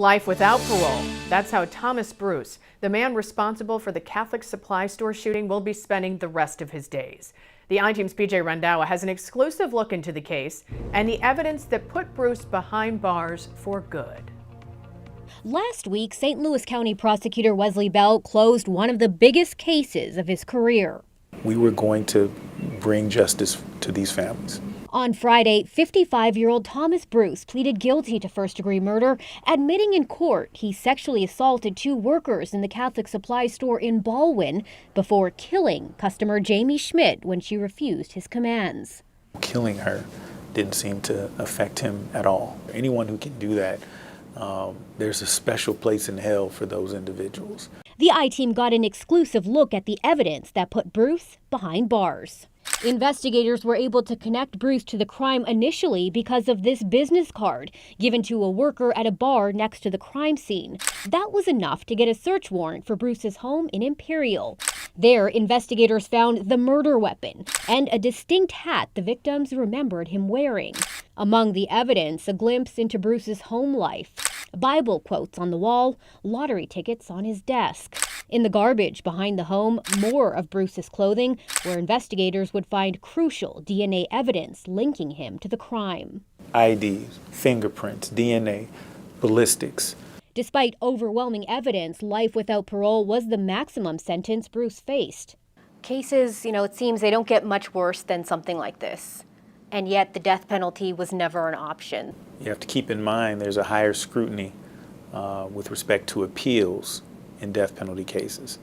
Life without parole. That's how Thomas Bruce, the man responsible for the Catholic supply store shooting, will be spending the rest of his days. The I-Team's PJ Randhawa has an exclusive look into the case and the evidence that put Bruce behind bars for good. Last week, St. Louis County prosecutor Wesley Bell closed one of the biggest cases of his career. We were going to bring justice to these families. On Friday, 55-year-old Thomas Bruce pleaded guilty to first-degree murder, admitting in court he sexually assaulted two workers in the Catholic supply store in Ballwin before killing customer Jamie Schmidt when she refused his commands. Killing her didn't seem to affect him at all. Anyone who can do that, there's a special place in hell for those individuals. The I-Team got an exclusive look at the evidence that put Bruce behind bars. Investigators were able to connect Bruce to the crime initially because of this business card given to a worker at a bar next to the crime scene. That was enough to get a search warrant for Bruce's home in Imperial. There, investigators found the murder weapon and a distinct hat the victims remembered him wearing. Among the evidence, a glimpse into Bruce's home life. Bible quotes on the wall, lottery tickets on his desk. In the garbage behind the home, more of Bruce's clothing, where investigators would find crucial DNA evidence linking him to the crime. IDs, fingerprints, DNA, ballistics. Despite overwhelming evidence, life without parole was the maximum sentence Bruce faced. Cases, it seems they don't get much worse than something like this. And yet the death penalty was never an option. You have to keep in mind there's a higher scrutiny with respect to appeals in death penalty cases.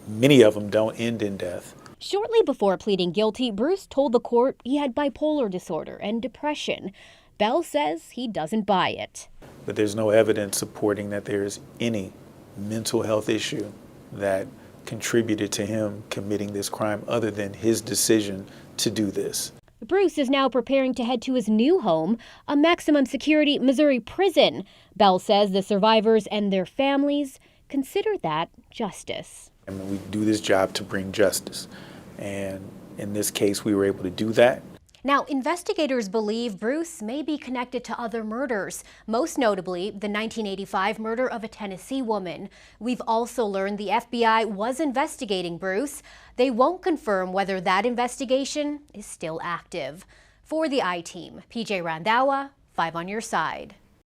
Many of them don't end in death. Shortly before pleading guilty, Bruce told the court he had bipolar disorder and depression. Bell says he doesn't buy it. But there's no evidence supporting that there's any mental health issue that contributed to him committing this crime other than his decision to do this. Bruce is now preparing to head to his new home, a maximum security Missouri prison. Bell says the survivors and their families consider that justice. I mean, we do this job to bring justice, and in this case we were able to do that. Now, investigators believe Bruce may be connected to other murders, most notably the 1985 murder of a Tennessee woman. We've also learned the FBI was investigating Bruce. They won't confirm whether that investigation is still active. For the I-Team, PJ Randhawa, 5 on your side.